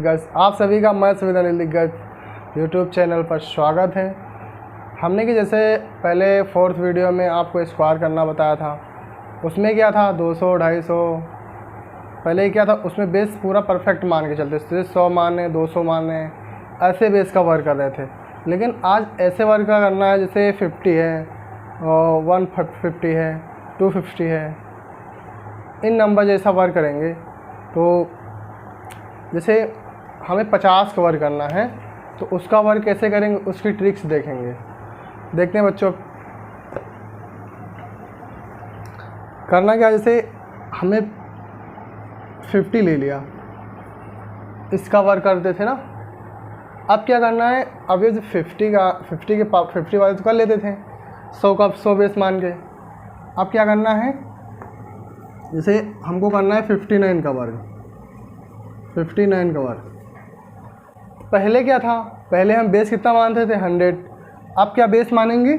दिग्गज, आप सभी का मैं सुविधा दिग्गज यूट्यूब चैनल पर स्वागत है। हमने कि जैसे पहले 4th वीडियो में आपको स्क्वायर करना बताया था, उसमें क्या था 200 250 पहले क्या था, उसमें बेस पूरा परफेक्ट मान के चलते थे, 100 माने 200 माने ऐसे बेस का वर्क कर रहे थे। लेकिन आज ऐसे वर्क का करना है जैसे 50 है और 150 है 250 है, इन नंबर जैसा वर्क करेंगे। तो जैसे हमें 50 का वर्क करना है तो उसका वर्क कैसे करेंगे, उसकी ट्रिक्स देखेंगे। देखते हैं बच्चों, करना क्या, जैसे हमें 50 ले लिया, इसका वर्क करते थे ना। अब क्या करना है, अब ये 50 वाले तो कर लेते थे 100 का 100 बेस मान के। अब क्या करना है, जैसे हमको करना है 59 का वर्क, 59 का वर्क। पहले क्या था, पहले हम बेस कितना मानते थे 100। अब क्या बेस मानेंगे,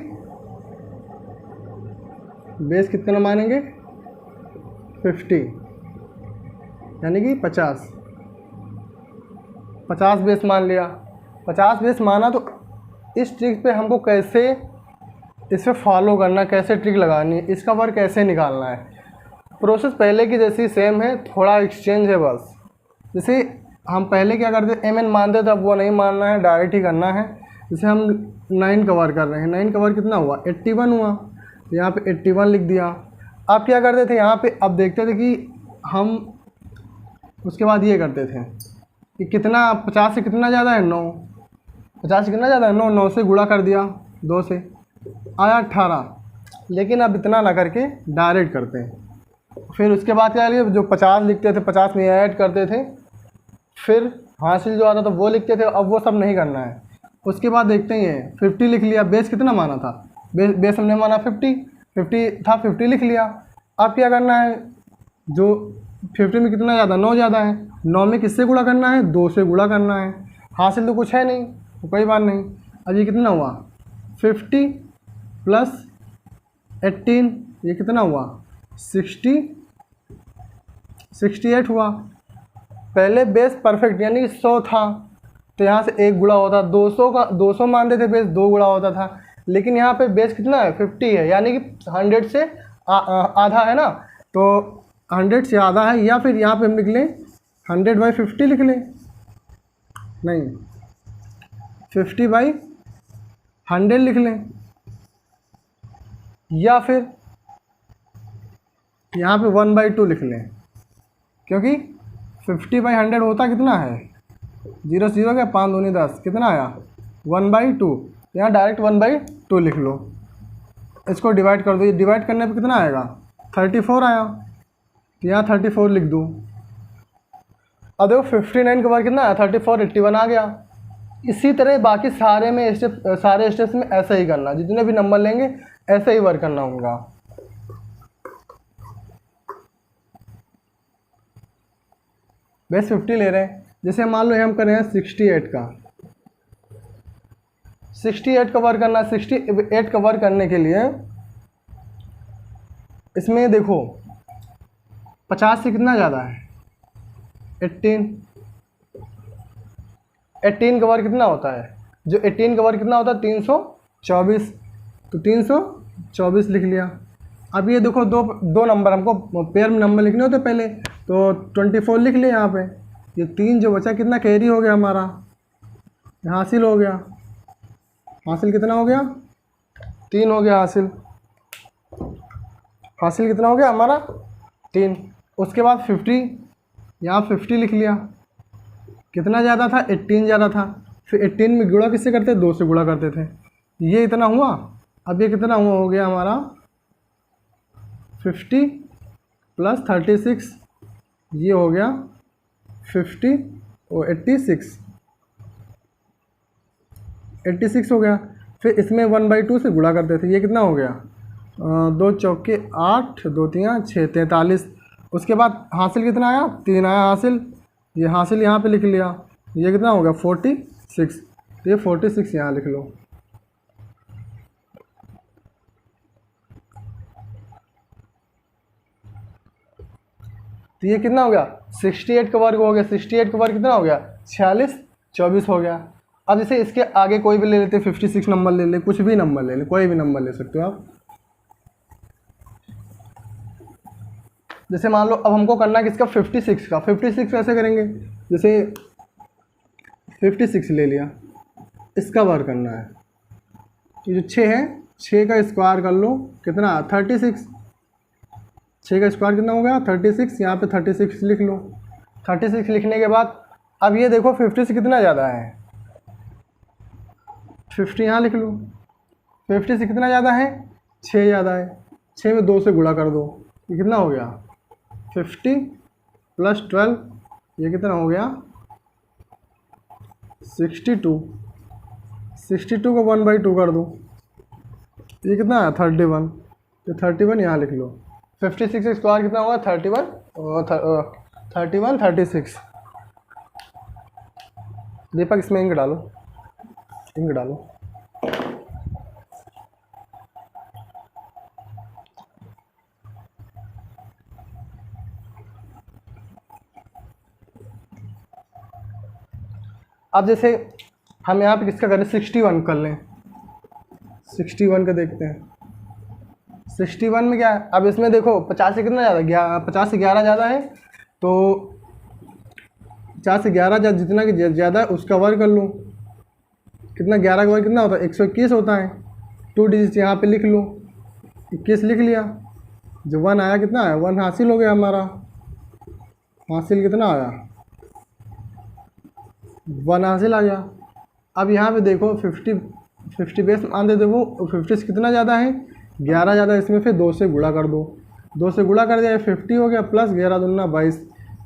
बेस कितना मानेंगे 50, यानी कि 50 बेस मान लिया। 50 बेस माना तो इस ट्रिक पे हमको कैसे इसे फॉलो करना, कैसे ट्रिक लगानी है, इसका वर्क कैसे निकालना है। प्रोसेस पहले की जैसी सेम है, थोड़ा एक्सचेंज है बस। जैसे हम पहले क्या करते, mn मानते थे, अब वो नहीं मानना है, डायरेक्ट ही करना है। जैसे हम 9 कवर कर रहे हैं, 9 कवर कितना हुआ 81 हुआ, तो यहाँ पे 81 लिख दिया। अब क्या करते थे यहाँ पे, अब देखते थे कि हम उसके बाद ये करते थे कि कितना 50 से कितना ज़्यादा है 9, 50 से कितना ज़्यादा है 9, 9 से गुणा कर दिया 2 से, आया 18। लेकिन अब इतना ना करके डायरेक्ट करते हैं। फिर उसके बाद क्या लिया, जो 50 लिखते थे 50 में ऐड करते थे, फिर हासिल जो आता था वो लिखते थे। अब वो सब नहीं करना है। उसके बाद देखते हैं 50 लिख लिया, बेस कितना माना था, बेस हमने माना 50 था, 50 लिख लिया। अब क्या करना है, जो 50 में कितना ज़्यादा 9 ज़्यादा है, 9 में किससे गुणा करना है 2 से गुणा करना है। हासिल तो कुछ है नहीं, तो कोई बात नहीं। अब ये कितना हुआ 50 प्लस 18, ये कितना हुआ 68 हुआ। पहले बेस परफेक्ट यानी कि 100 था, तो यहाँ से एक गुणा होता, 200 का 200 मानते थे बेस, 2 गुणा होता था। लेकिन यहाँ पे बेस कितना है 50 है, यानी कि 100 से आधा है ना, तो 100 से आधा है। या फिर यहाँ पे हम लिख लें 100/50 लिख लें, नहीं 50/100 लिख लें। या फिर यहाँ पे 1/2 लिख लें, क्योंकि 50/100 होता कितना है 0 0 के 5 दूनी 10, कितना आया 1/2। यहाँ डायरेक्ट 1/2 लिख लो। इसको डिवाइड कर दो, ये डिवाइड करने पे कितना आएगा 34 आया, तो यहाँ 34 लिख दूँ। अब देखो 59 का वर्क कितना आया 34, 81 आ गया। इसी तरह बाकी सारे में सारे स्टेप्स में ऐसा ही करना, जितने भी नंबर लेंगे ऐसे ही वर्क करना होगा। बेस 50 ले रहे हैं, जैसे मान लो हम कर रहे हैं 68 का, 68 का वर्क करना। 68 का वर्क करने के लिए इसमें देखो 50 से कितना ज़्यादा है 18 का वर्क कितना होता है, जो 18 का वर्क कितना होता है 324, तो 324 लिख लिया। अब ये देखो दो नंबर हमको पेयर में नंबर लिखने होते पहले, तो 24 लिख लिया। यहाँ पे ये 3 जो बचा कितना कैरी हो गया हमारा, हासिल हो गया। हासिल कितना हो गया 3 हो गया हासिल, हासिल कितना हो गया हमारा 3। उसके बाद 50, यहाँ 50 लिख लिया, कितना ज़्यादा था 18 ज़्यादा था। फिर 18 में गुणा किससे करते, 2 से गुणा करते थे, ये इतना हुआ। अब ये कितना हुआ, हो गया हमारा 50 प्लस 36, ये हो गया 50 और 86 हो गया। फिर इसमें 1/2 से गुणा करते थे, ये कितना हो गया 2 चौके 8, 2 3 6, 43। उसके बाद हासिल कितना आया 3 आया हासिल, ये हासिल यहाँ पे लिख लिया, ये कितना हो गया 46, तो ये 46 यहाँ लिख लो। तो ये कितना हो गया 68 का वर्ग हो गया। 68 का वर्ग कितना हो गया 46 24 हो गया। अब जैसे इसके आगे कोई भी ले लेते, 56 नंबर ले ले, कुछ भी नंबर ले ले, कोई भी नंबर ले सकते हो आप। जैसे मान लो अब हमको करना है किसका, 56 का। 56 कैसे करेंगे, जैसे 56 ले लिया, इसका वर्ग करना है। ये जो 6 है, 6 का स्क्वायर कर लो, कितना 36। 6 का स्क्वायर कितना हो गया 36, यहाँ पे 36 लिख लो। 36 लिखने के बाद अब ये देखो 50 से कितना ज़्यादा है, 50 यहाँ लिख लो। 50 से कितना ज़्यादा है, 6 ज़्यादा है। 6 में 2 से गुणा कर दो, ये कितना हो गया 50 + 12, ये कितना हो गया 62। 62 को 1/2 कर दो, ये कितना है 31। तो 31 यहाँ लिख लो। 56 का स्क्वायर कितना होगा 31 और 31 36। दीपक इसमें इंक डालो, इंक डालो। अब जैसे हम यहाँ पे किसका करें, 61 कर लें। 61 का देखते हैं। 61 में क्या है, अब इसमें देखो 50 से कितना ज़्यादा, 50 से 11 ज़्यादा है, तो 50 से 11 जितना कि ज़्यादा है उसका वर्ग कर लो। कितना 11 का वर्ग कितना होता है 121 होता है। 2 डिजिट यहाँ पे लिख लो, 21 लिख लिया। जो 1 आया कितना है 1 हासिल हो गया हमारा। हासिल कितना आया 1 हासिल आ गया। अब यहाँ पे देखो 50 बेस मान दे, देखो 50 से कितना ज़्यादा है 11 ज़्यादा, इसमें फिर 2 से गुणा कर दो। 2 से गुणा कर दिया 50 हो गया, प्लस 11 दूना 22,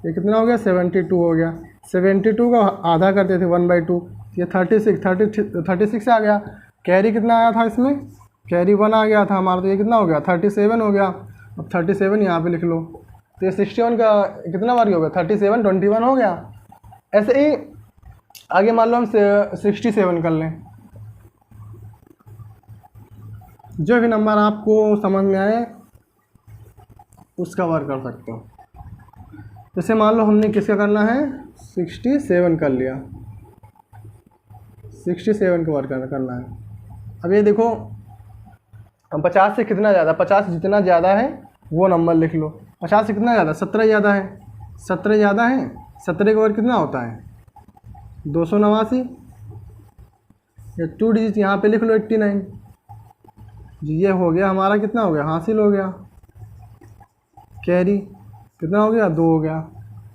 ये कितना हो गया 72 हो गया। 72 का आधा करते थे 1/2, ये 36 आ गया। कैरी कितना आया था इसमें, कैरी 1 आ गया था हमारा, तो ये कितना हो गया 37 हो गया। अब 37 यहाँ पे लिख लो, तो ये 61 का कितना वर्ग हो गया 37 21 हो गया। ऐसे ही आगे मान लो हम 67 कर लें। जो भी नंबर आपको समझ में आए उसका वर्ग कर सकते हो। जैसे मान लो हमने किसका करना है 67 कर लिया, 67 का वर्ग करना है। अब ये देखो हम 50 से कितना ज़्यादा, 50 जितना ज़्यादा है वो नंबर लिख लो। 50 से कितना ज़्यादा 17 ज़्यादा है, 17 ज़्यादा है। 17 का वर्ग कितना होता है 289। ये 2 डिजिट यहाँ पे लिख लो 89 जी। ये हो गया हमारा, कितना हो गया हासिल हो गया। कैरी कितना हो गया 2 हो गया।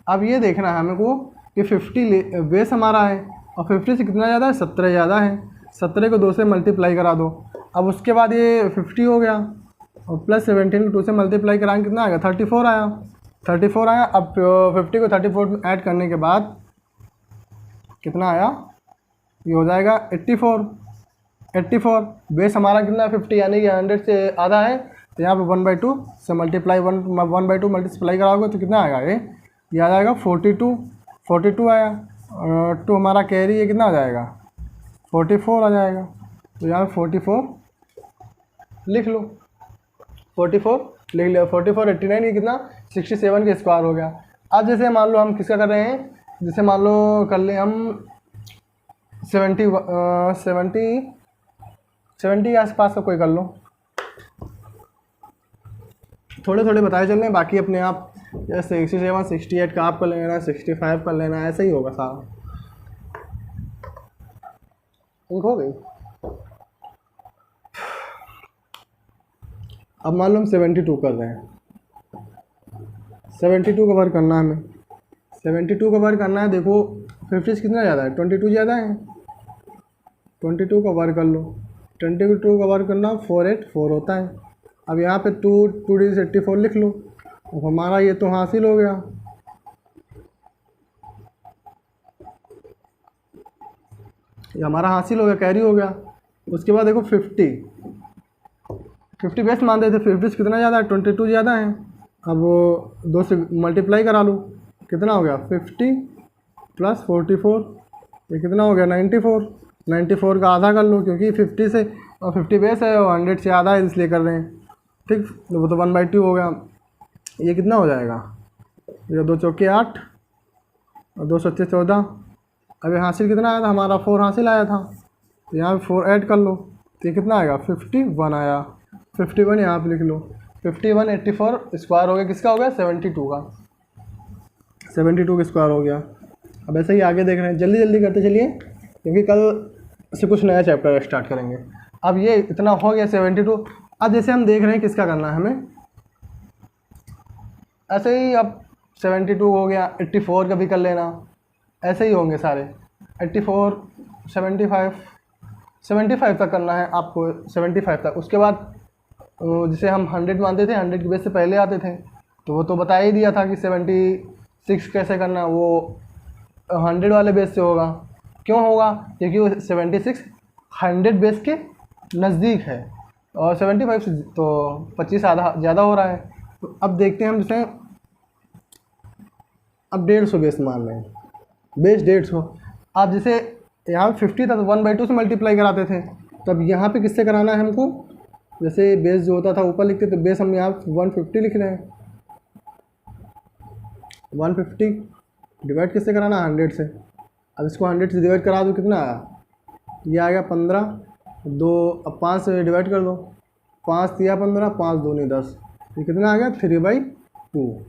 अब ये देखना है हमें को कि 50 बेस हमारा है और 50 से कितना ज़्यादा है 17 ज़्यादा है। 17 को 2 से मल्टीप्लाई करा दो। अब उसके बाद ये 50 हो गया और प्लस 17 को 2 से मल्टीप्लाई कराएंगे कितना आएगा 34 आया। 34 आया। अब 50 को 34 में ऐड करने के बाद कितना आया, ये हो जाएगा 84। बेस हमारा कितना है 50, यानी कि 100 से आधा है, तो यहाँ पे 1/2 से मल्टीप्लाई 1/2 मल्टीप्लाई कराओगे तो कितना आएगा, ये आ जाएगा 42 आया। और 2 हमारा कैरी, ये कितना आ जाएगा 44 आ जाएगा। तो यहाँ पे 44 लिख लो, 44 लिख लिया। 44 89 ये कितना 67 के स्क्वायर हो गया। अब जैसे मान लो हम किसका कर रहे हैं, जैसे मान लो कर ले हम 70 के आसपास का कोई कर लो। थोड़े थोड़े बताए चल रहे हैं, बाकी अपने आप जैसे 67 68 का आप कर लेना, 65 कर लेना, ऐसे ही होगा सारा। हो गई। अब मान लो हम 72 कर रहे हैं। 72 का वर्ग करना है हमें। 72 का वर्ग करना है। देखो 50 से कितना ज़्यादा है 22 ज़्यादा है। 22 का वर्ग कर लो। 22 का वर्ग करना 484 होता है। अब यहाँ पे 2 डिजिट 84 लिख लो। अब हमारा ये तो हासिल हो गया। ये हमारा हासिल हो गया, कैरी हो गया। उसके बाद देखो 50 बेस मान देते। 50 से कितना ज़्यादा है 22 ज़्यादा है। अब 2 से मल्टीप्लाई करा लो, कितना हो गया 50 + 44, ये कितना हो गया 94। 94 का आधा कर लो, क्योंकि 50 से और 50 बेस है और 100 से आधा है इसलिए कर रहे हैं। ठीक, वो तो 1/2 हो गया। ये कितना हो जाएगा, ये 2 चौके 8 और 2 सत्ते 14, अभी हासिल कितना आया था हमारा, 4 हासिल आया था, तो यहाँ पे 4 ऐड कर लो तो ये कितना आएगा 51 आया। 51 यहाँ पे लिख लो। 51 84 स्क्वायर हो गया, किसका हो गया 72 का, 72 का स्क्वायर हो गया। अब ऐसे ही आगे देख रहे हैं, जल्दी जल्दी करते चलिए क्योंकि कल से कुछ नया चैप्टर स्टार्ट करेंगे। अब ये इतना हो गया 72। अब जैसे हम देख रहे हैं किसका करना है हमें, ऐसे ही अब 72 हो गया, 84 का भी कर लेना, ऐसे ही होंगे सारे। 84 75 तक करना है आपको, 75 तक। उसके बाद जिसे हम 100 मानते थे, 100 के बेस से पहले आते थे, तो वो तो बता ही दिया था कि 76 कैसे करना, वो 100 वाले बेस से होगा। क्यों होगा, क्योंकि वो 76 100 बेस के नज़दीक है और 75 से तो 25 आधा ज़्यादा हो रहा है। तो अब देखते हैं हम जैसे अब 150 बेस मान रहे हैं, बेस 150। आप जैसे यहाँ 50 था तो 1/2 से मल्टीप्लाई कराते थे, तब यहाँ पे किससे कराना है हमको, जैसे बेस जो होता था ऊपर लिखते तो बेस हम यहाँ 150 लिख रहे हैं। 150 डिवाइड किससे कराना, 100 से। अब इसको 100 से डिवाइड करा दो, कितना आया, ये आ गया 15। 2 अब 5 से डिवाइड कर दो, 5 तिया 15, 5 दूनी 10, ये कितना आ गया 3/2।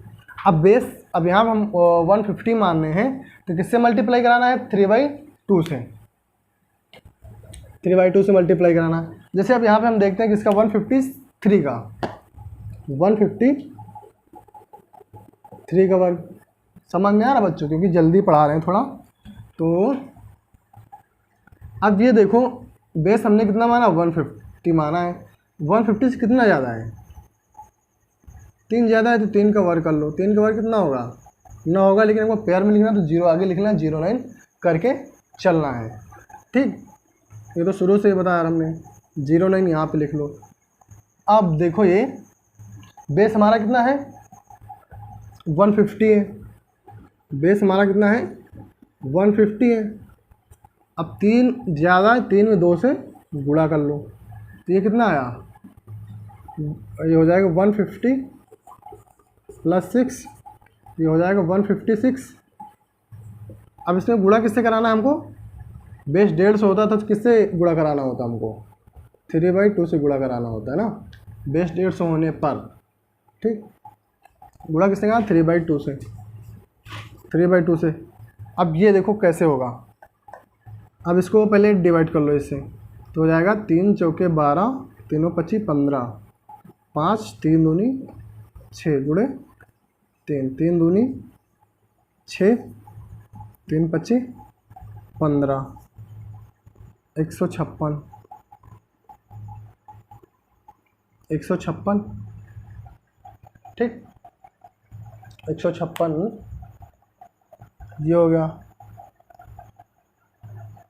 अब बेस अब यहाँ हम 150 मान रहे हैं तो किससे मल्टीप्लाई कराना है, 3/2 से, 3/2 से मल्टीप्लाई कराना है। जैसे अब यहाँ पे हम देखते हैं कि इसका 153 का 153 का वर्ग, समझ में आ रहा बच्चों, क्योंकि जल्दी पढ़ा रहे हैं थोड़ा। तो अब ये देखो बेस हमने कितना माना, 150 माना है। 150 से कितना ज़्यादा है, 3 ज़्यादा है, तो 3 का वर्ग कर लो। 3 का वर्ग कितना होगा, 9 होगा, लेकिन हमको पेयर में लिखना तो 0 आगे लिखना है, 09 करके चलना है। ठीक, ये तो शुरू से ही बताया हमने, 09 यहाँ पे लिख लो। अब देखो ये बेस हमारा कितना है, 150 है, बेस हमारा कितना है 150 है। अब 3 ज़्यादा है, 3 में 2 से गुणा कर लो, तो ये कितना आया, ये हो जाएगा 150 + 6, ये हो जाएगा 156। अब इसमें गुणा किससे कराना है हमको, बेस 150 होता था तो किससे गुणा कराना होता हमको, 3/2 से गुणा कराना होता है ना, बेस 150 होने पर। ठीक, गुणा किससे कराना, 3/2 से, 3/2 से। अब ये देखो कैसे होगा, अब इसको पहले डिवाइड कर लो इससे, तो हो जाएगा 3 चौके 12, 3 25 15, 5 3 दूनी 6 गुणे 3, 3 दूनी 6, 3 25 15, 156, 156। ठीक, 156 ये हो गया।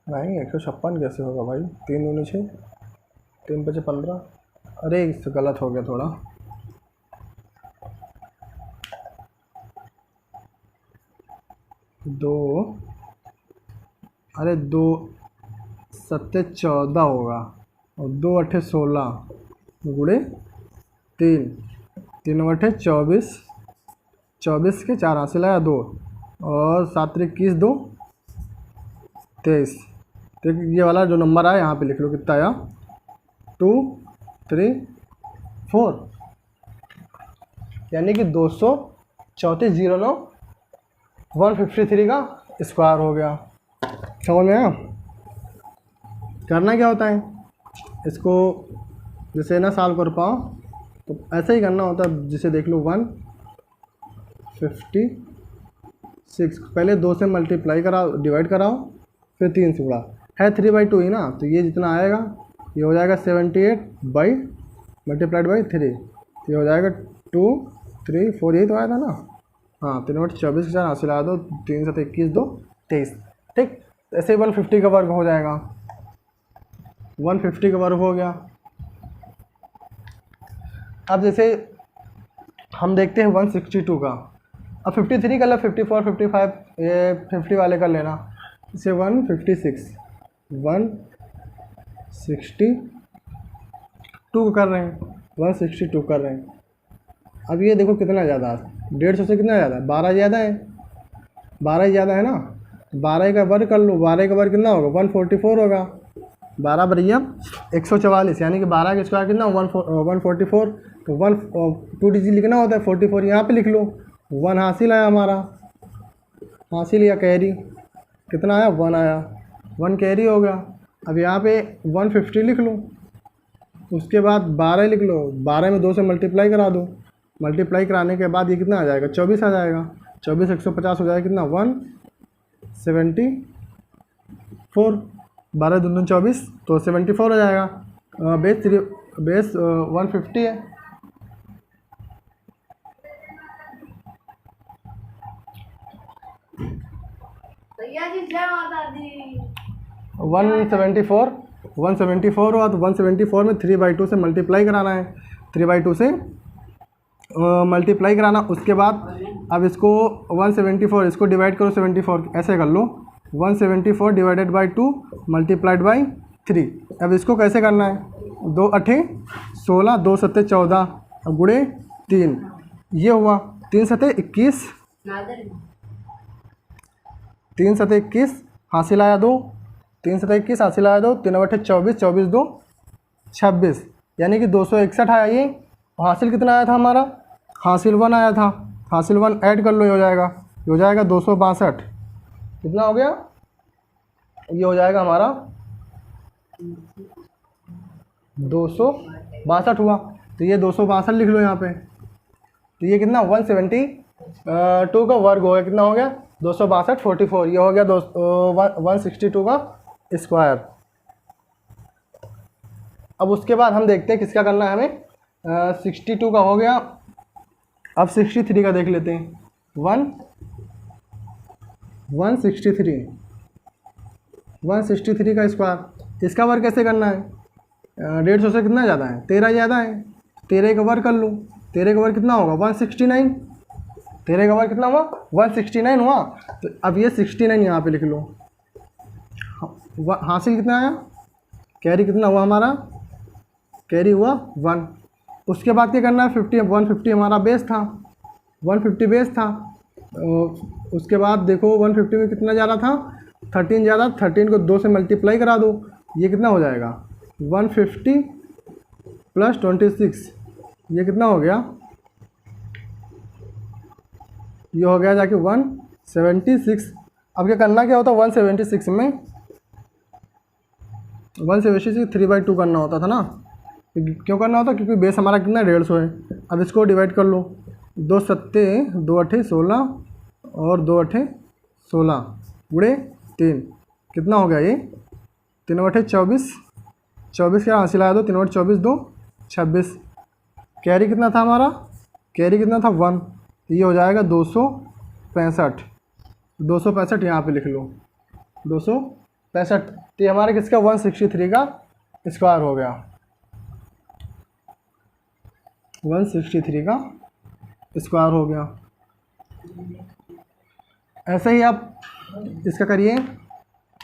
नहीं 156 कैसे होगा भाई, 3 दूनी 6, 3 25 15, अरे इससे गलत हो गया थोड़ा, अरे 2 7 14 होगा और 2 8 16 गुणे 3, 3 8 24, 24 के 4 हासिल आया 2 और 7 21 2 23। तो ये वाला जो नंबर आया यहाँ पे लिख लो, कितना आया 2 3 4, यानी कि 234 09 153 का स्क्वायर हो गया। समझ में आया, करना क्या होता है, इसको जैसे ना सॉल्व कर पाओ तो ऐसे ही करना होता है। जैसे देख लो 156, पहले 2 से मल्टीप्लाई कराओ, डिवाइड कराओ, फिर 3 से गुणा है, 3/2 ही ना, तो ये जितना आएगा ये हो जाएगा 78 बाई मल्टीप्लाइड बाई 3, ये हो जाएगा 2 3 4, यही तो आया था ना, हाँ 3 8 24 के 4 हासिल आया 2, 3 7 21 2 23। ठीक, ऐसे 150 का वर्ग हो जाएगा, 150 का वर्ग हो गया। अब जैसे हम देखते हैं 162 का, अब 53 कर लो, 54 55 ये 50 वाले कर लेना, इसे 156 162 कर रहे हैं, 162 कर रहे हैं। अब ये देखो कितना ज़्यादा है, 150 से कितना ज़्यादा है, 12 ज़्यादा है, 12 ही ज़्यादा है ना, 12 का वर्ग कर लो, 12 का वर्ग कितना होगा 144 होगा। 12 बरिया 144, यानी कि 12 का स्क्वायर कितना 144। तो 2 डिजिट लिखना होता है, 44 यहाँ पे लिख लो। 1 हासिल आया हमारा, हासिल या कैरी कितना आया 1 आया, 1 कैरी हो गया। अब यहाँ पे 150 लिख लो, उसके बाद 12 लिख लो, 12 में 2 से मल्टीप्लाई करा दो, मल्टीप्लाई कराने के बाद ये कितना आ जाएगा 24 आ जाएगा। 24 150 हो जाएगा कितना 174, 12 दूनी 24 तो 74 हो जाएगा। बेस 150 है। भैया जी जय माता दी। 174 हुआ तो 174 में 3/2 से मल्टीप्लाई कराना है, 3/2 से मल्टीप्लाई कराना। उसके बाद अब इसको 174 इसको डिवाइड करो 74, ऐसे कर लो 174 डिवाइडेड बाई 2 मल्टीप्लाइड बाई 3। अब इसको कैसे करना है, 2 8 16, 2 7 14 गुणे 3, ये हुआ 3 7 21, 3 7 21 हासिल आया 2, 3 7 21 हासिल आया 2, 3 8 24, 24 2 26, यानी कि 261 आया ये। हासिल कितना आया था हमारा, हासिल 1 आया था, हासिल 1 ऐड कर लो, ये हो जाएगा 262। कितना हो गया, ये हो जाएगा हमारा 262 हुआ। तो ये 262 लिख लो यहाँ पे। तो ये कितना 172 का वर्ग हो गया, कितना हो गया 262 44, ये हो गया 162 का स्क्वायर। अब उसके बाद हम देखते हैं किसका करना है हमें। 62 का हो गया, अब 63 का देख लेते हैं। 163 का स्क्वायर, इसका वर्ग कैसे करना है, 150 से कितना ज़्यादा है 13 ज़्यादा है, 13 का वर्ग कर लूँ, 13 का वर्ग कितना होगा 169, 13 का वर्ग कितना हुआ 169 हुआ। तो अब ये 69 यहाँ पे लिख लो। हासिल कितना आया, कैरी कितना हुआ हमारा, कैरी हुआ 1। उसके बाद क्या करना है 150 हमारा बेस था, 150 बेस था। उसके बाद देखो 150 में कितना ज़्यादा था 13 ज़्यादा, 13 को 2 से मल्टीप्लाई करा दो, ये कितना हो जाएगा 150 प्लस 26, ये कितना हो गया, ये हो गया जाके 176। अब क्या करना क्या होता 176 में 176 3/2 करना होता था ना, क्यों करना होता, क्योंकि बेस हमारा कितना 150 है। अब इसको डिवाइड कर लो, 2 7 2 8 16 और 2 8 16 गुणे 3, कितना हो गया ये 3 8 24, 24 क्या हासिल आया 2, 3 8 24 2 26। कैरी कितना था हमारा, कैरी कितना था 1, ये हो जाएगा 265, 265 यहाँ पे लिख लो 265। तो ये हमारे किसका 163 का स्क्वायर हो गया, 163 का स्क्वायर हो गया। ऐसे ही आप इसका करिए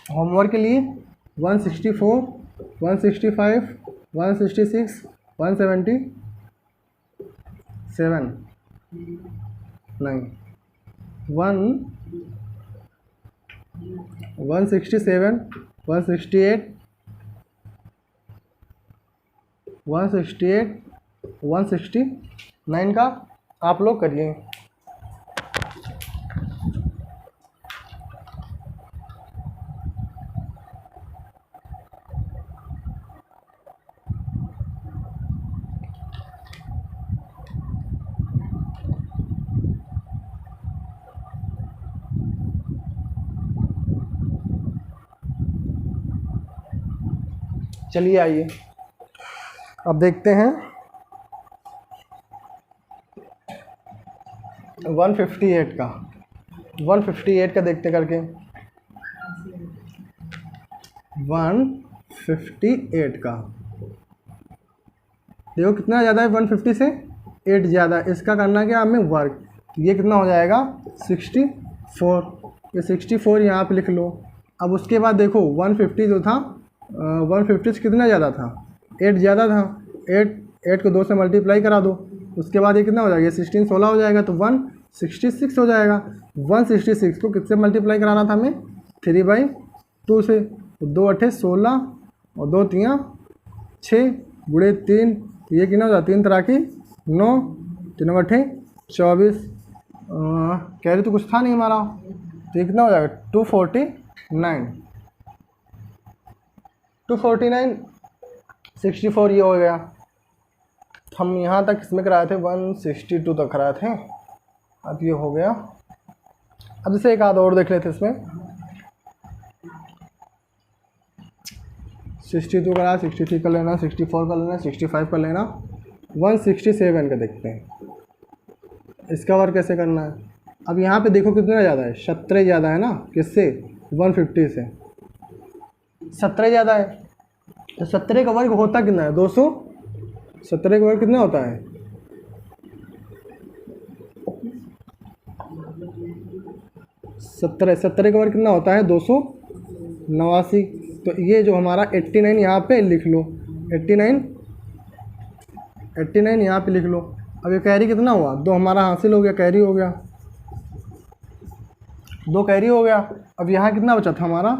होमवर्क के लिए 164 165 166 177 नहीं 167 168 169 का आप लोग करिए। चलिए आइए अब देखते हैं 158 का, 158 का देखते करके 158 का देखो कितना ज़्यादा है 150 से 8 ज़्यादा है। इसका करना क्या हमें वर्क, तो ये कितना हो जाएगा 64, ये 64 यहाँ पे लिख लो। अब उसके बाद देखो 150 जो था 150 से कितना ज़्यादा था 8 ज़्यादा था, 8 को 2 से मल्टीप्लाई करा दो, उसके बाद ये कितना हो जाएगा ये 16 16 हो जाएगा, तो 166 हो जाएगा। 166 को किससे मल्टीप्लाई कराना था हमें 3/2 से, तो 2 अठे 16 और 2 तियाँ 6 गुणे 3, ये कितना हो जाता है 3 तरह की 9, 3 अठे 24, कैरी तो कुछ था नहीं हमारा, तो ये कितना हो जाएगा 249, 64 ये हो गया। हम यहाँ तक इसमें कराए थे 162 तक कराए थे, अब ये हो गया। अब जैसे एक आध और देख लेते इसमें, 62 करा, 63 कर लेना, 64 कर लेना, 65 कर लेना, 167 का देखते हैं इसका वर्क कैसे करना है। अब यहाँ पे देखो कितना ज़्यादा है, 17 ज़्यादा है ना, किससे 150 से 17 ज़्यादा है, तो 17 का वर्ग होता कितना है 200, 17 का वर्ग कितना होता है 17 का वर्ग कितना होता है 289। तो ये जो हमारा 89 यहाँ पे लिख लो, 89 यहाँ पे लिख लो। अब ये कैरी कितना हुआ 2 हमारा हासिल हो गया, कैरी हो गया, 2 कैरी हो गया। अब यहाँ कितना बचा था हमारा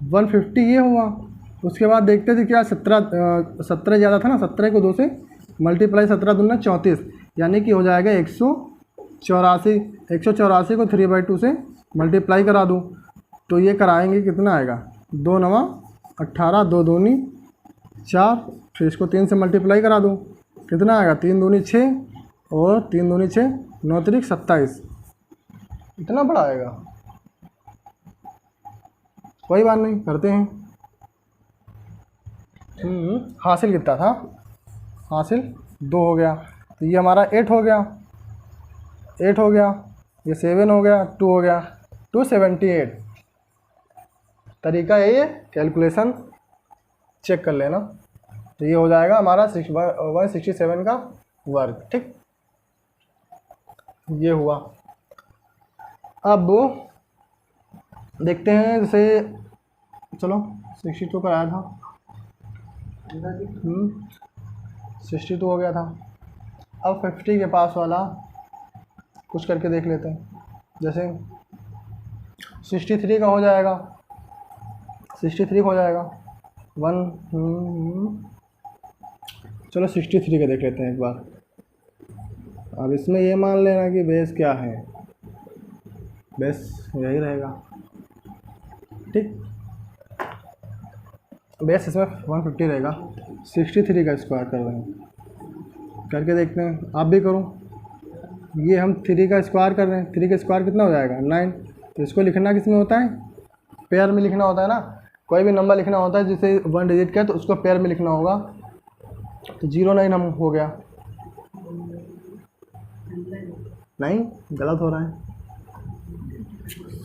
150, ये हुआ। उसके बाद देखते थे क्या 17 ज़्यादा था ना, 17 को 2 से मल्टीप्लाई, 17 दूना 34, यानी कि हो जाएगा 184। 184 को 3/2 से मल्टीप्लाई करा दूँ तो ये कराएंगे कितना आएगा 2 9 18, 2 दूनी 4, फिर इसको 3 से मल्टीप्लाई करा दूँ कितना आएगा 3 दूनी 6 और 3 दूनी 6, 9 त्रिक 27, इतना बड़ा आएगा। कोई बात नहीं, करते हैं। हासिल कितना था, हासिल 2 हो गया, तो ये हमारा 8 हो गया, 8 हो गया, ये 7 हो गया, 2 हो गया, 278। तरीका है ये, कैलकुलेशन चेक कर लेना। तो ये हो जाएगा हमारा 167 का वर्ग, ठीक, ये हुआ। अब देखते हैं, जैसे चलो 62 पर आया था, 62 हो गया था। अब 50 के पास वाला कुछ करके देख लेते हैं, जैसे 63 का हो जाएगा, 63 हो जाएगा 1 चलो 63 का देख लेते हैं एक बार। अब इसमें ये मान लेना कि बेस क्या है, बेस यही रहेगा, ठीक, बेस इसमें 150 रहेगा। 63 का स्क्वायर कर रहे हैं, करके देखते हैं, आप भी करो। ये हम 3 का स्क्वायर कर रहे हैं, 3 का स्क्वायर कितना हो जाएगा 9। तो इसको लिखना किस में होता है, पेयर में लिखना होता है ना, कोई भी नंबर लिखना होता है जिसे 1 डिजिट का है तो उसको पेयर में लिखना होगा। तो 09 हम हो गया, नहीं गलत हो रहा है,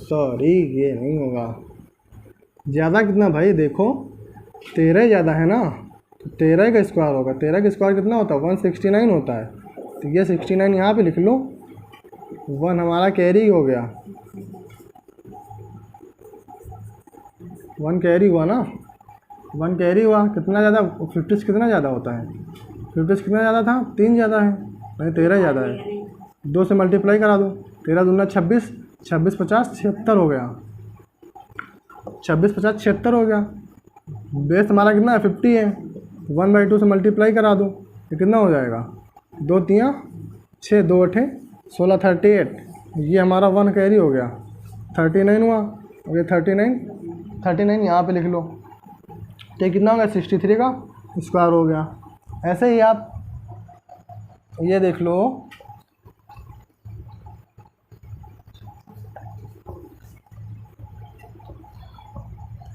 सॉरी ये नहीं होगा। ज़्यादा कितना भाई देखो, 13 ज़्यादा है ना, तो 13 का स्क्वायर होगा। 13 का स्क्वायर कितना होता है 169 होता है, तो ये 69 यहाँ पे लिख लो। 1 हमारा कैरी हो गया, 1 कैरी हुआ ना, 1 कैरी हुआ। कितना ज़्यादा 50 से कितना ज़्यादा होता है, 50 से कितना ज़्यादा था 3 ज़्यादा है, नहीं 13 ज़्यादा है। 2 से मल्टीप्लाई करा दो, 13 दूना 26, 26 50 76 हो गया, 26 50 76 हो गया। बेस हमारा कितना है 50 है, 1/2 से मल्टीप्लाई करा दो, ये कितना हो जाएगा 2 तियाँ 6, 2 अठे 16, 38। ये हमारा 1 कैरी हो गया, 39 हुआ। और ये 39 यहाँ पे लिख लो, तो कितना हो गया 63 का स्क्वायर हो गया। ऐसे ही आप ये देख लो,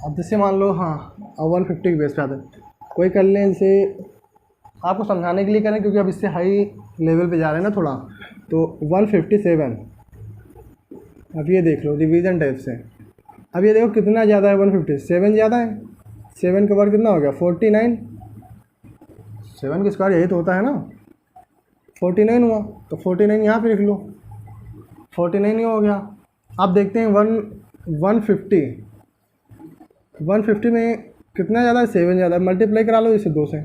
अब जैसे मान लो हाँ, अब 150 के बेस पे आते हैं, कोई कर लें, जैसे आपको समझाने के लिए करें क्योंकि अब इससे हाई लेवल पे जा रहे हैं ना थोड़ा। तो 157, अब ये देख लो रिवीजन टाइप से। अब ये देखो कितना ज़्यादा है 157 ज़्यादा है, 7 का वर्ग कितना हो गया 49, 7 का स्क्वायर यही तो होता है ना, 49 हुआ। तो 49 यहाँ पे लिख लो, 49 ही हो गया। अब देखते हैं 150 में कितना ज़्यादा है 7 ज़्यादा है, मल्टीप्लाई करा लो इसे 2 से,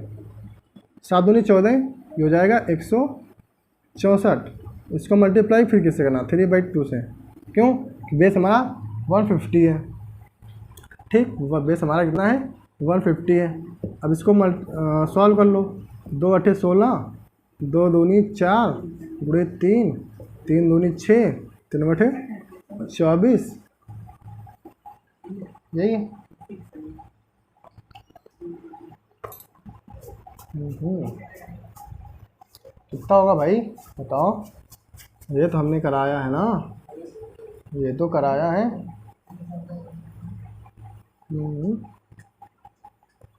7 दूनी 14, ये हो जाएगा 164। इसको मल्टीप्लाई फिर किससे करना 3/2 से, क्यों बेस हमारा 150 है। ठीक। वह बेस हमारा कितना है 150 है। अब इसको सॉल्व कर लो। 2 अठे 16, 2 दूनी 4 गुणे 3, 3 दूनी 6, 3 बटे 24, यही है। कितना होगा भाई बताओ? ये तो हमने कराया है ना, ये तो कराया है।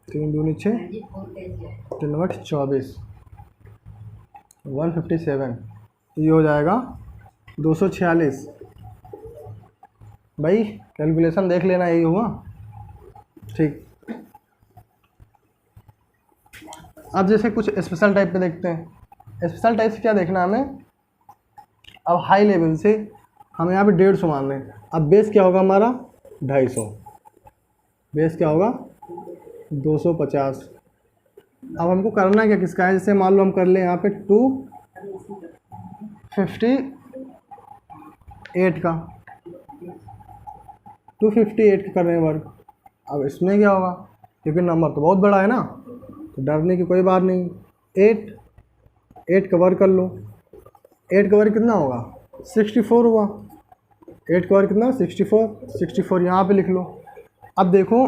3 दूनी 6, 3 बटे 24, 157। ये हो जाएगा 246। भाई कैलकुलेशन देख लेना, यही हुआ ठीक। अब जैसे कुछ स्पेशल टाइप पे देखते हैं। स्पेशल टाइप से क्या देखना हमें? अब हाई लेवल से हम यहाँ पे 150 मान रहे हैं। अब बेस क्या होगा हमारा 250, बेस क्या होगा 250। अब हमको करना क्या किसका है? जैसे मान लो हम कर ले यहाँ पे 258 का, 258 का कर रहे हैं वर्क। अब इसमें क्या होगा, क्योंकि नंबर तो बहुत बड़ा है ना, तो डरने की कोई बात नहीं। 8 का वर्क कर लो। 8 का वर्क कितना होगा 64 हुआ। 8 का वर्क कितना 64 यहाँ पे लिख लो। अब देखो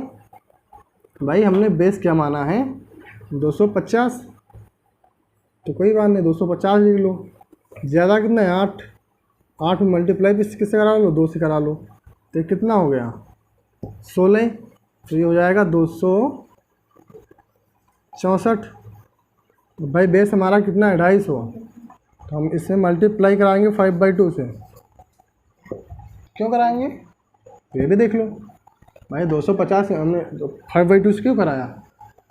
भाई हमने बेस क्या माना है 250, तो कोई बात नहीं 250 लिख लो। ज़्यादा कितना है 8 में मल्टीप्लाई किससे करा लो 2 से करा लो, तो कितना हो गया 16। तो ये हो जाएगा 264। तो भाई बेस हमारा कितना है 250, तो हम इससे मल्टीप्लाई कराएंगे 5/2 से। क्यों कराएंगे तो ये भी देख लो भाई। 250 हमने 5/2 से क्यों कराया?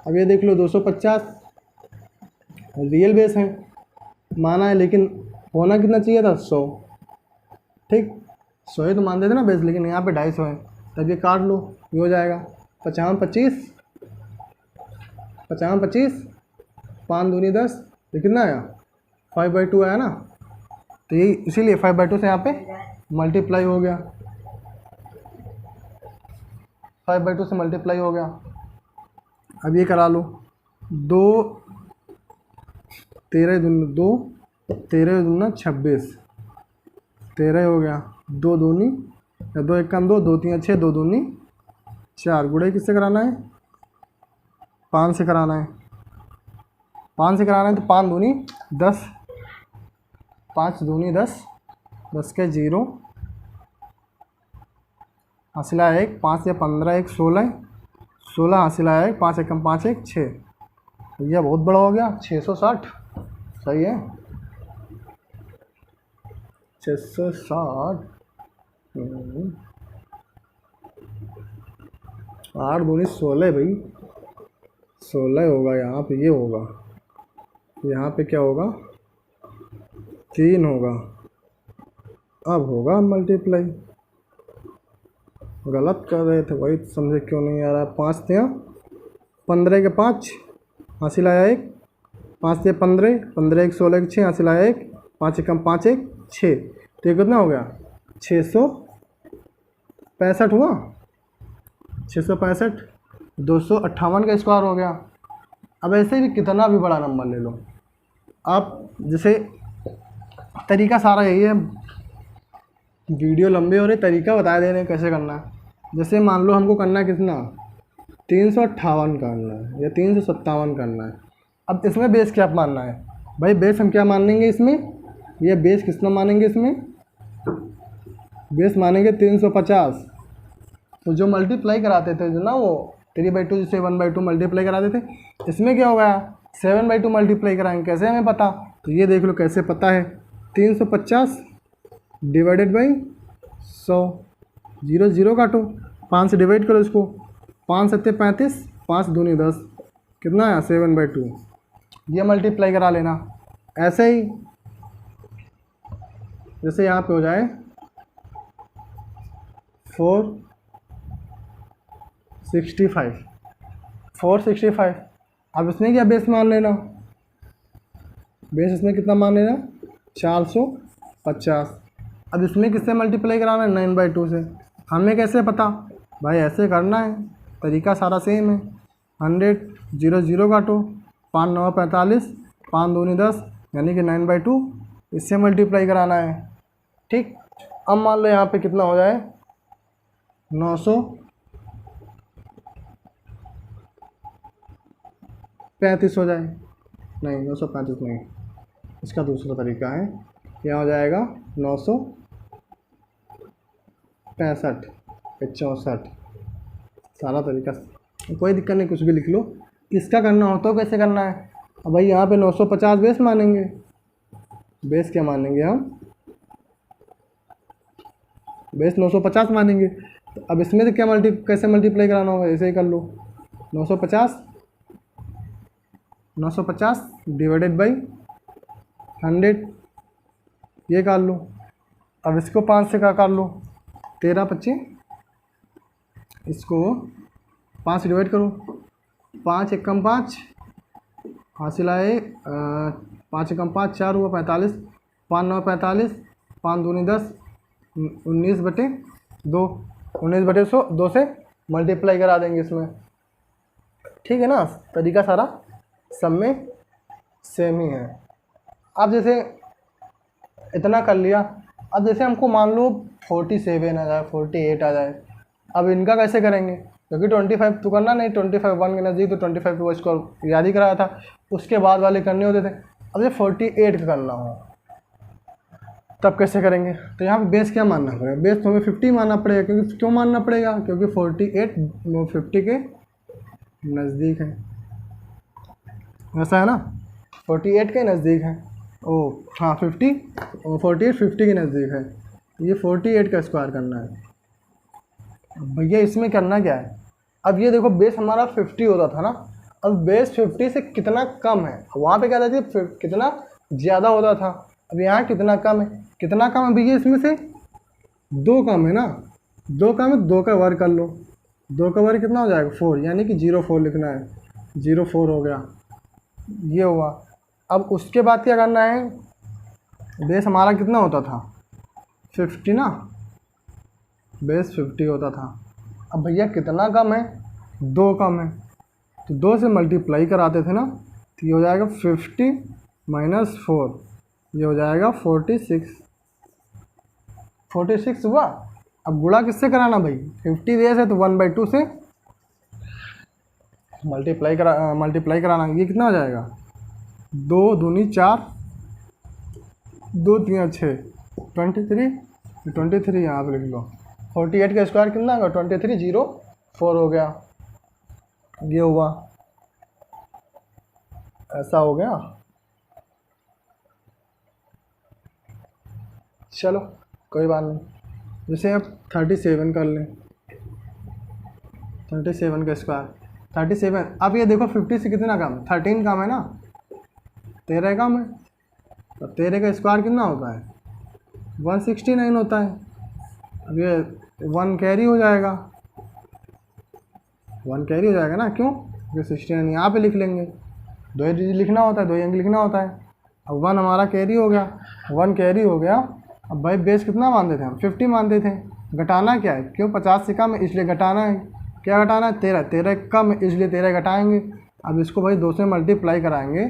अब ये देख लो 250 रियल बेस है माना है, लेकिन होना कितना चाहिए था 100। ठीक 100 ही तो मान देते ना बेस, लेकिन यहाँ पे 250 है। तब ये काट लो, ये हो जाएगा 50 25, 50 25, 5 दूनी 10, ये कितना आया 5/2 आया ना। तो ये इसीलिए 5/2 से यहाँ पे मल्टीप्लाई हो गया, 5/2 से मल्टीप्लाई हो गया। अब ये करा लो 2 13 दूनी 2, 13 दूना 26, 13 हो गया। 2 दूनी 2 1 2, 2 3 6, 2 दूनी 4। गुणे किससे कराना है 5 से कराना है। 5 से कराना है तो 5 दूनी 10, 5 दूनी 10, 10 के 0, हासिला 1, 5 या 15 1 16, 16 हासिला 1, 5 1 5 1 6। भैया बहुत बड़ा हो गया 660। सही है 660। 8 दूनी 16 भाई, 16 होगा यहाँ पे। ये होगा यहाँ पे क्या होगा 3 होगा। अब होगा मल्टीप्लाई, गलत कर रहे थे वही समझे क्यों नहीं आ रहा। 5 थे 15 के 5, हासिल आया 1, 5 थे 15, 15 1 16 के 6, हासिल आया 1, 5 1 5 1 6। तो ये कितना हो गया 665 हुआ। 665 258 का स्क्वायर हो गया। अब ऐसे भी कितना भी बड़ा नंबर ले लो आप, जैसे तरीका सारा यही है। वीडियो लंबे हो रहे, तरीका बता दे रहे हैं कैसे करना है। जैसे मान लो हमको करना है कितना 358 करना है या 357 करना है। अब इसमें बेस क्या मानना है भाई? बेस हम क्या मानेंगे इसमें, ये बेस कितना मानेंगे इसमें? बेस मानेंगे 350। तो जो मल्टीप्लाई कराते थे जो ना वो 3/2 से 1/2 मल्टीप्लाई कराते थे, इसमें क्या होगा 7/2 मल्टीप्लाई कराएंगे। कैसे हमें पता? तो ये देख लो कैसे पता है। 350 डिवाइडेड बाई 100, 0 0 काटो, 5 से डिवाइड करो इसको, 5 7 35, 5 दूनी 10, कितना है 7/2। ये मल्टीप्लाई करा लेना। ऐसे ही जैसे यहाँ पे हो जाए 465। अब इसमें क्या बेस मान लेना, बेस इसमें कितना मान लेना 450। अब इसमें किससे मल्टीप्लाई कराना है 9/2 से। हमें कैसे पता भाई ऐसे करना है, तरीका सारा सेम है। 100 0 0 काटो, 5 9 45, 5 दूनी 10 यानी कि 9/2, इससे मल्टीप्लाई कराना है। ठीक, अब मान लो यहाँ पे कितना हो जाए 935 हो जाए, नहीं 935 नहीं, इसका दूसरा तरीका है, यहाँ हो जाएगा 965 64, सारा तरीका कोई दिक्कत नहीं, कुछ भी लिख लो। इसका करना हो तो कैसे करना है, अब भाई यहाँ पे 950 बेस मानेंगे, बेस क्या मानेंगे हम, बेस 950 मानेंगे। तो अब इसमें तो क्या कैसे मल्टीप्लाई कराना होगा, ऐसे ही कर लो, 950 डिवाइडेड बाई 100, ये कर लो। अब इसको 5 से क्या कर लो, 13 25, इसको 5 से डिवाइड करो, 5 एकम 5 हासिल आए, 5 एकम 5 4 हुआ 45, 5 9 45, 5 दूनी 10, 19/2, 19/2 से मल्टीप्लाई करा देंगे इसमें। ठीक है ना, तरीका सारा सब में सेम ही है। अब जैसे इतना कर लिया, अब जैसे हमको मान लो 47 आ जाए, 48 आ जाए, अब इनका कैसे करेंगे, क्योंकि 25 तो करना नहीं, 25 1 के नज़दीक, तो 25 को इसको याद ही कराया था, उसके बाद वाले करने होते थे। अब जैसे 48 का करना हो तब कैसे करेंगे, तो यहाँ पे बेस क्या मानना पड़ेगा, बेस तो हमें 50 मानना पड़ेगा, क्योंकि क्यों मानना पड़ेगा, क्योंकि 48 50 के नज़दीक है, ऐसा है ना, 48 के नज़दीक है, ओ हाँ 48 50 के नज़दीक है, ये 48 का स्क्वायर करना है। भैया इसमें करना क्या है, अब ये देखो बेस हमारा 50 होता था ना, अब बेस 50 से कितना कम है, वहाँ पे क्या था कि कितना ज़्यादा होता था, अब यहाँ कितना कम है, कितना कम है भैया, इसमें से 2 कम है ना, 2 कम है, 2 का वर्ग कर लो, 2 का वर्ग कितना हो जाएगा 4, यानी कि 04 लिखना है, 04 हो गया, ये हुआ। अब उसके बाद क्या करना है, बेस हमारा कितना होता था 50 ना, बेस 50 होता था, अब भैया कितना कम है 2 कम है, तो 2 से मल्टीप्लाई कराते थे ना, तो ये हो जाएगा 50 - 4, ये हो जाएगा 46 हुआ। अब गुणा किससे कराना भाई, 50 बेस है तो 1/2 से मल्टीप्लाई कराना, ये कितना हो जाएगा 2 दूनी 4, 2 3 6 23 यहाँ पे लिख लो, 48 का स्क्वायर कितना होगा 23 04 हो गया, ये हुआ, ऐसा हो गया। चलो कोई बात नहीं, जैसे अब 37 कर लें, 37 का स्क्वायर 37, अब ये देखो 50 से कितना कम, 13 कम है ना, 13 कम है, तो 13 का स्क्वायर कितना होता है 169 होता है। अब ये 1 कैरी हो जाएगा, 1 कैरी हो जाएगा ना, क्यों, क्योंकि 69 यहाँ पे लिख लेंगे, 2 लिखना होता है, 2 अंक लिखना होता है। अब 1 हमारा कैरी हो गया, 1 कैरी हो गया। अब भाई बेस कितना मानते थे हम 50 मानते थे, घटाना क्या है, क्यों 50 से कम है इसलिए घटाना है, क्या घटाना है 13 कम है इसलिए 13 घटाएंगे। अब इसको भाई 2 से मल्टीप्लाई कराएंगे,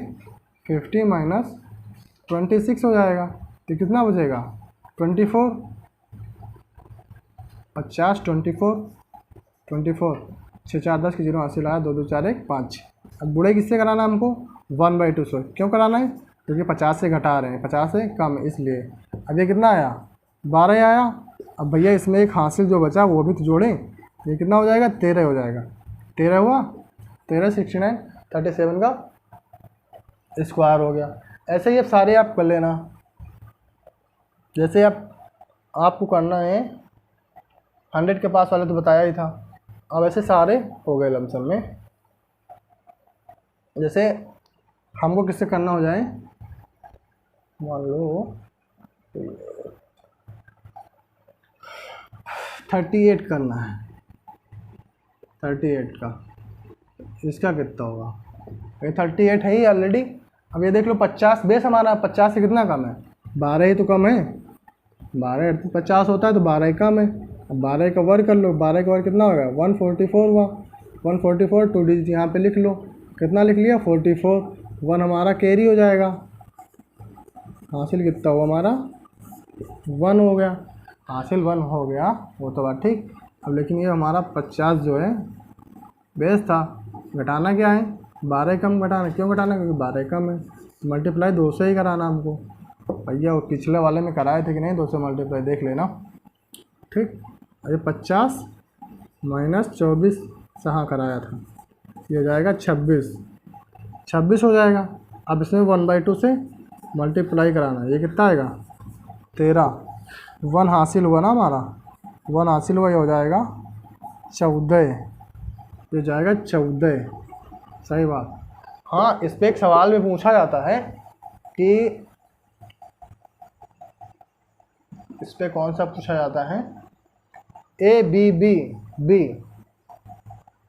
50 - 26 हो जाएगा, तो कितना बचेगा 24, 50 24 6 4 10 की 0 हासिल लाया, 2 2 4 1 5। अब गुणे किससे कराना है हमको 1/2 से, क्यों कराना है, क्योंकि 50 से घटा रहे हैं, 50 से कम है इसलिए। अब ये कितना आया 12 आया। अब भैया इसमें एक हासिल जो बचा वो भी तो जोड़ें, ये कितना हो जाएगा 13 हो जाएगा, 13 हुआ, 13 69 37 का स्क्वायर हो गया। ऐसे ही अब सारे आप कर लेना, जैसे आपको करना है 100 के पास वाले तो बताया ही था, अब ऐसे सारे हो गए लमसम में। जैसे हमको किससे करना हो जाए, मान लो 38 करना है, 38 का, इसका कितना होगा, ये 38 है ही ऑलरेडी। अब ये देख लो 50 बेस हमारा 50 से कितना कम है 12 ही तो कम है, 12 50 होता है तो 12 ही कम है, अब 12 का वर्ग कर लो, 12 का वर्ग कितना होगा 144 हुआ, 144 2 डिजिट यहाँ पे लिख लो, कितना लिख लिया 44, 1 हमारा कैरी हो जाएगा, हासिल कितना हुआ हमारा 1 हो गया, हासिल 1 हो गया, वो तो बात ठीक। अब लेकिन ये हमारा 50 जो है बेस था, घटाना क्या है 12 कम घटाना, क्यों घटाना क्योंकि 12 कम है, मल्टीप्लाई 2 से ही कराना हमको। भैया वो पिछले वाले में कराए थे कि नहीं 2 से मल्टीप्लाई देख लेना, ठीक। ये 50 माइनस 24 से हाँ कराया था, ये हो जाएगा 26 हो जाएगा। अब इसमें 1/2 से मल्टीप्लाई कराना, ये कितना आएगा 13, 1 हासिल हुआ ना हमारा, 1 हासिल हुआ, ये हो जाएगा 14, ये जाएगा 14, सही बात। हाँ, इस पर एक सवाल भी पूछा जाता है कि इस पर कौन सा पूछा जाता है, ABB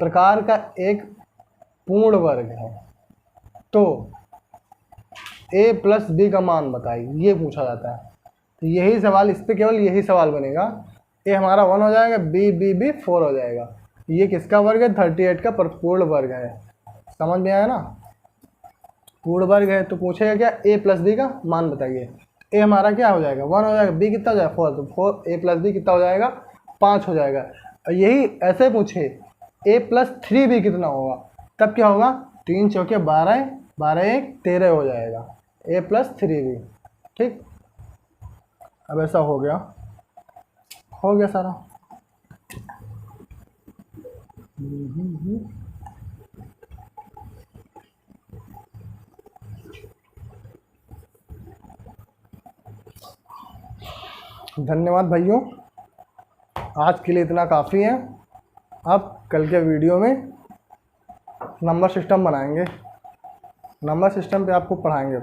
प्रकार का एक पूर्ण वर्ग है तो A + B का मान बताइए, ये पूछा जाता है। तो यही सवाल, इस पे केवल यही सवाल बनेगा, A हमारा 1 हो जाएगा, B 4 हो जाएगा। ये किसका वर्ग है 38 का पूर्ण वर्ग है, समझ में आया ना, पूर्ण वर्ग है तो पूछेगा क्या A + B का मान बताइए। A हमारा क्या हो जाएगा 1 हो जाएगा, B कितना हो जाएगा 4, तो 4 A + B कितना हो जाएगा 5 हो जाएगा। यही ऐसे पूछे A + 3B कितना होगा, तब क्या होगा 3 चौके 12, 12 1 13 हो जाएगा A + 3B, ठीक। अब ऐसा हो गया सारा। धन्यवाद भाइयों, आज के लिए इतना काफ़ी है। अब कल के वीडियो में नंबर सिस्टम बनाएंगे, नंबर सिस्टम पे आपको पढ़ाएंगे।